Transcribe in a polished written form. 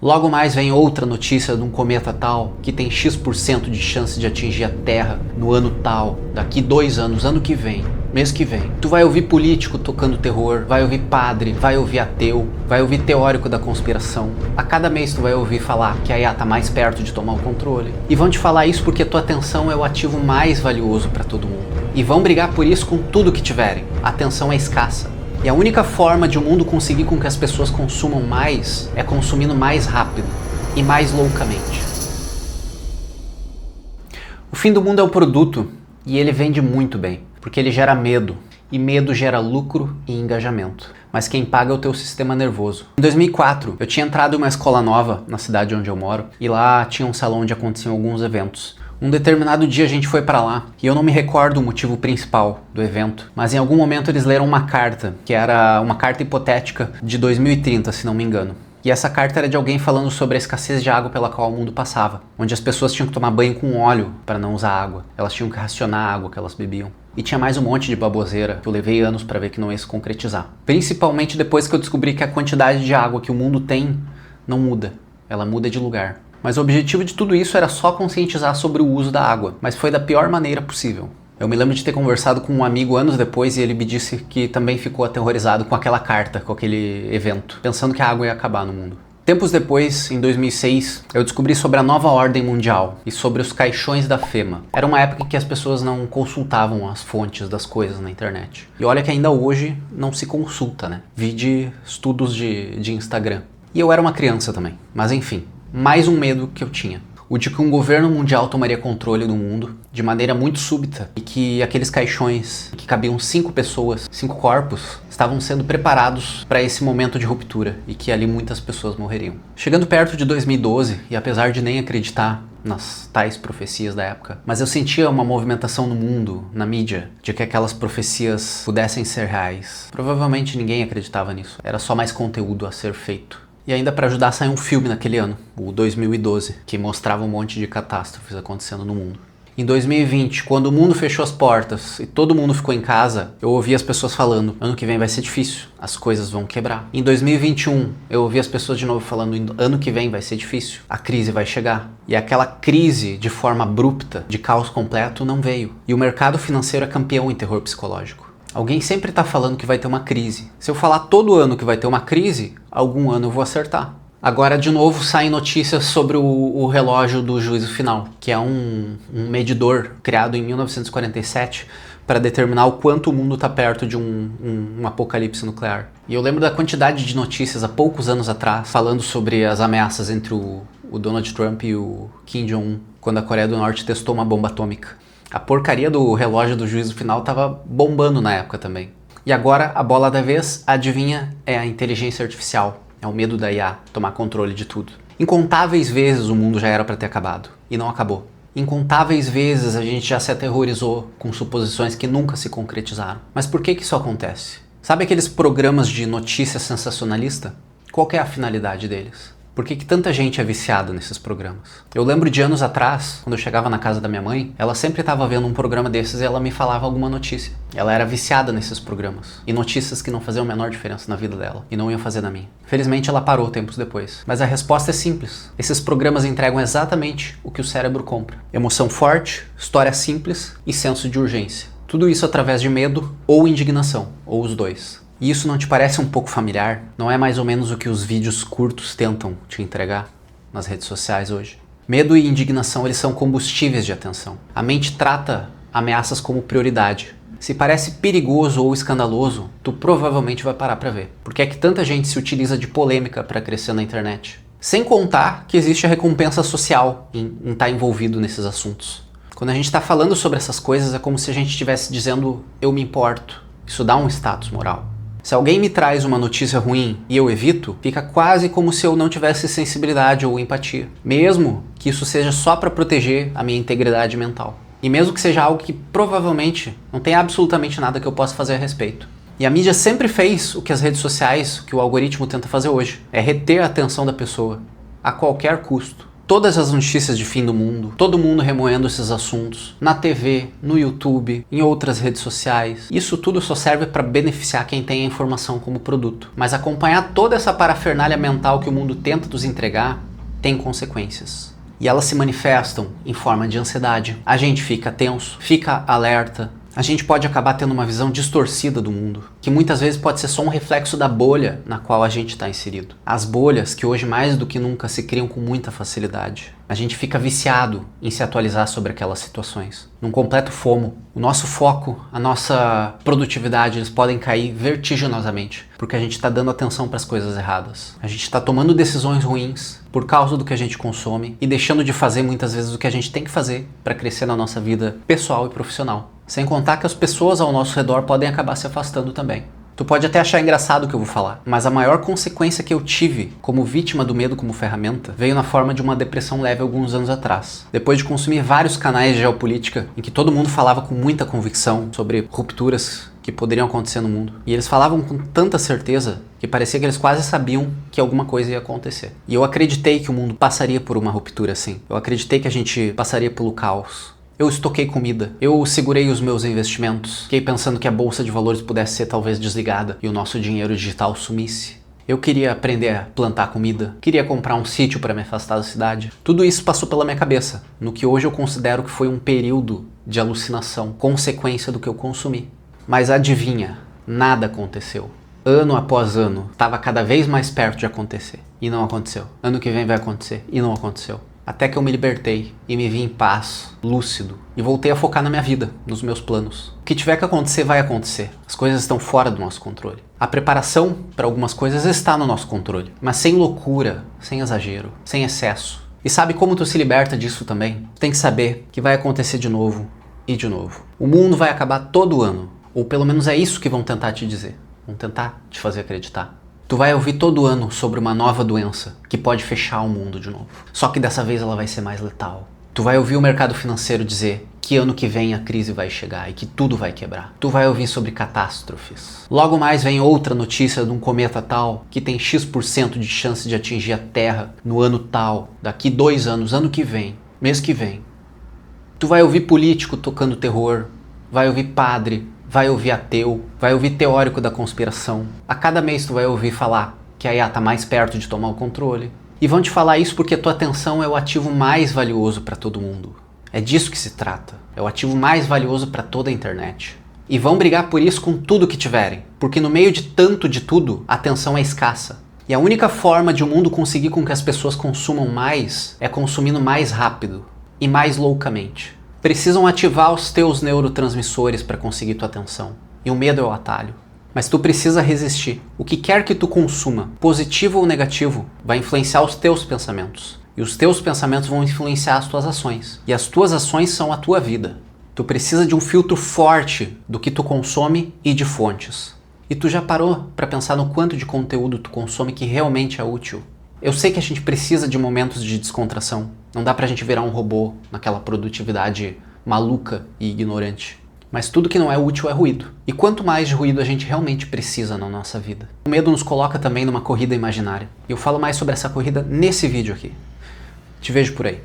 Logo mais vem outra notícia de um cometa tal que tem X% de chance de atingir a Terra no ano tal, daqui 2 anos, ano que vem, mês que vem. Tu vai ouvir político tocando terror, vai ouvir padre, vai ouvir ateu, vai ouvir teórico da conspiração. A cada mês tu vai ouvir falar que a IA tá mais perto de tomar o controle. E vão te falar isso porque tua atenção é o ativo mais valioso para todo mundo. E vão brigar por isso com tudo que tiverem. A atenção é escassa. E a única forma de o mundo conseguir com que as pessoas consumam mais é consumindo mais rápido e mais loucamente. O fim do mundo é o produto e ele vende muito bem, porque ele gera medo, e medo gera lucro e engajamento. Mas quem paga é o teu sistema nervoso. Em 2004, eu tinha entrado em uma escola nova na cidade onde eu moro, e lá tinha um salão onde aconteciam alguns eventos. Um determinado dia a gente foi pra lá, e eu não me recordo o motivo principal do evento, mas em algum momento eles leram uma carta, que era uma carta hipotética de 2030, se não me engano. E essa carta era de alguém falando sobre a escassez de água pela qual o mundo passava, onde as pessoas tinham que tomar banho com óleo para não usar água, elas tinham que racionar a água que elas bebiam. E tinha mais um monte de baboseira que eu levei anos para ver que não ia se concretizar. Principalmente depois que eu descobri que a quantidade de água que o mundo tem não muda, ela muda de lugar. Mas o objetivo de tudo isso era só conscientizar sobre o uso da água, mas foi da pior maneira possível. Eu me lembro de ter conversado com um amigo anos depois e ele me disse que também ficou aterrorizado com aquela carta, com aquele evento, pensando que a água ia acabar no mundo. Tempos depois, em 2006, eu descobri sobre a nova ordem mundial e sobre os caixões da FEMA. Era uma época em que as pessoas não consultavam as fontes das coisas na internet. E olha que ainda hoje não se consulta, né? Vide estudos de Instagram. E eu era uma criança também, mas enfim. Mais um medo que eu tinha, o de que um governo mundial tomaria controle do mundo de maneira muito súbita e que aqueles caixões que cabiam 5 pessoas, 5 corpos, estavam sendo preparados para esse momento de ruptura e que ali muitas pessoas morreriam. Chegando perto de 2012, e apesar de nem acreditar nas tais profecias da época, mas eu sentia uma movimentação no mundo, na mídia, de que aquelas profecias pudessem ser reais. Provavelmente ninguém acreditava nisso, era só mais conteúdo a ser feito. E ainda para ajudar saiu um filme naquele ano, o 2012, que mostrava um monte de catástrofes acontecendo no mundo. Em 2020, quando o mundo fechou as portas e todo mundo ficou em casa, eu ouvi as pessoas falando, ano que vem vai ser difícil, as coisas vão quebrar. Em 2021, eu ouvi as pessoas de novo falando, ano que vem vai ser difícil, a crise vai chegar. E aquela crise de forma abrupta, de caos completo, não veio. E o mercado financeiro é campeão em terror psicológico. Alguém sempre está falando que vai ter uma crise. Se eu falar todo ano que vai ter uma crise, algum ano eu vou acertar. Agora, de novo, saem notícias sobre o relógio do juízo final, que é um medidor criado em 1947 para determinar o quanto o mundo está perto de um apocalipse nuclear. E eu lembro da quantidade de notícias há poucos anos atrás, falando sobre as ameaças entre o Donald Trump e o Kim Jong-un, quando a Coreia do Norte testou uma bomba atômica. A porcaria do relógio do juízo final estava bombando na época também. E agora, a bola da vez, adivinha, é a inteligência artificial. É o medo da IA tomar controle de tudo. Incontáveis vezes o mundo já era para ter acabado. E não acabou. Incontáveis vezes a gente já se aterrorizou com suposições que nunca se concretizaram. Mas por que isso acontece? Sabe aqueles programas de notícia sensacionalista? Qual que é a finalidade deles? Por que tanta gente é viciada nesses programas? Eu lembro de anos atrás, quando eu chegava na casa da minha mãe, ela sempre estava vendo um programa desses e ela me falava alguma notícia. Ela era viciada nesses programas. E notícias que não faziam a menor diferença na vida dela. E não iam fazer na minha. Felizmente ela parou tempos depois. Mas a resposta é simples. Esses programas entregam exatamente o que o cérebro compra. Emoção forte, história simples e senso de urgência. Tudo isso através de medo ou indignação, ou os dois. E isso não te parece um pouco familiar? Não é mais ou menos o que os vídeos curtos tentam te entregar nas redes sociais hoje? Medo e indignação, eles são combustíveis de atenção. A mente trata ameaças como prioridade. Se parece perigoso ou escandaloso, tu provavelmente vai parar pra ver. Por que é que tanta gente se utiliza de polêmica para crescer na internet? Sem contar que existe a recompensa social em estar envolvido nesses assuntos. Quando a gente está falando sobre essas coisas, é como se a gente estivesse dizendo, eu me importo. Isso dá um status moral. Se alguém me traz uma notícia ruim e eu evito, fica quase como se eu não tivesse sensibilidade ou empatia. Mesmo que isso seja só para proteger a minha integridade mental. E mesmo que seja algo que provavelmente não tem absolutamente nada que eu possa fazer a respeito. E a mídia sempre fez o que as redes sociais, o que o algoritmo tenta fazer hoje. É reter a atenção da pessoa, a qualquer custo. todas as notícias de fim do mundo, todo mundo remoendo esses assuntos, na TV, no YouTube, em outras redes sociais. Isso tudo só serve para beneficiar quem tem a informação como produto. Mas acompanhar toda essa parafernália mental que o mundo tenta nos entregar tem consequências. E elas se manifestam em forma de ansiedade. A gente fica tenso, fica alerta. A gente pode acabar tendo uma visão distorcida do mundo, que muitas vezes pode ser só um reflexo da bolha na qual a gente está inserido. As bolhas que hoje mais do que nunca se criam com muita facilidade. A gente fica viciado em se atualizar sobre aquelas situações, num completo FOMO. O nosso foco, a nossa produtividade, eles podem cair vertiginosamente, porque a gente está dando atenção para as coisas erradas. A gente está tomando decisões ruins por causa do que a gente consome e deixando de fazer muitas vezes o que a gente tem que fazer para crescer na nossa vida pessoal e profissional. Sem contar que as pessoas ao nosso redor podem acabar se afastando também. Tu pode até achar engraçado o que eu vou falar, mas a maior consequência que eu tive como vítima do medo como ferramenta veio na forma de uma depressão leve alguns anos atrás. Depois de consumir vários canais de geopolítica em que todo mundo falava com muita convicção sobre rupturas que poderiam acontecer no mundo. E eles falavam com tanta certeza que parecia que eles quase sabiam que alguma coisa ia acontecer. E eu acreditei que o mundo passaria por uma ruptura assim. Eu acreditei que a gente passaria pelo caos. Eu estoquei comida, eu segurei os meus investimentos, fiquei pensando que a bolsa de valores pudesse ser talvez desligada e o nosso dinheiro digital sumisse. Eu queria aprender a plantar comida, queria comprar um sítio para me afastar da cidade. Tudo isso passou pela minha cabeça, no que hoje eu considero que foi um período de alucinação, consequência do que eu consumi. Mas adivinha, nada aconteceu. Ano após ano, estava cada vez mais perto de acontecer e não aconteceu. Ano que vem vai acontecer e não aconteceu. Até que eu me libertei e me vi em paz, lúcido, e voltei a focar na minha vida, nos meus planos. O que tiver que acontecer, vai acontecer. As coisas estão fora do nosso controle. A preparação para algumas coisas está no nosso controle, mas sem loucura, sem exagero, sem excesso. E sabe como tu se liberta disso também? Tem que saber que vai acontecer de novo e de novo. O mundo vai acabar todo ano, ou pelo menos é isso que vão tentar te dizer. Vão tentar te fazer acreditar. Tu vai ouvir todo ano sobre uma nova doença que pode fechar o mundo de novo. Só que dessa vez ela vai ser mais letal. Tu vai ouvir o mercado financeiro dizer que ano que vem a crise vai chegar e que tudo vai quebrar. Tu vai ouvir sobre catástrofes. Logo mais vem outra notícia de um cometa tal que tem X% de chance de atingir a Terra no ano tal, daqui 2 anos, ano que vem, mês que vem. Tu vai ouvir político tocando terror, vai ouvir padre, vai ouvir ateu, vai ouvir teórico da conspiração. A cada mês tu vai ouvir falar que a IA tá mais perto de tomar o controle. E vão te falar isso porque a tua atenção é o ativo mais valioso para todo mundo. É disso que se trata. É o ativo mais valioso para toda a internet. E vão brigar por isso com tudo que tiverem. Porque no meio de tanto de tudo, a atenção é escassa. E a única forma de o mundo conseguir com que as pessoas consumam mais é consumindo mais rápido e mais loucamente. Precisam ativar os teus neurotransmissores para conseguir tua atenção. E o medo é o atalho. Mas tu precisa resistir. O que quer que tu consuma, positivo ou negativo, vai influenciar os teus pensamentos. E os teus pensamentos vão influenciar as tuas ações. E as tuas ações são a tua vida. Tu precisa de um filtro forte do que tu consome e de fontes. E tu já parou para pensar no quanto de conteúdo tu consome que realmente é útil? Eu sei que a gente precisa de momentos de descontração. Não dá pra gente virar um robô naquela produtividade maluca e ignorante. Mas tudo que não é útil é ruído. E quanto mais de ruído a gente realmente precisa na nossa vida? O medo nos coloca também numa corrida imaginária. E eu falo mais sobre essa corrida nesse vídeo aqui. Te vejo por aí.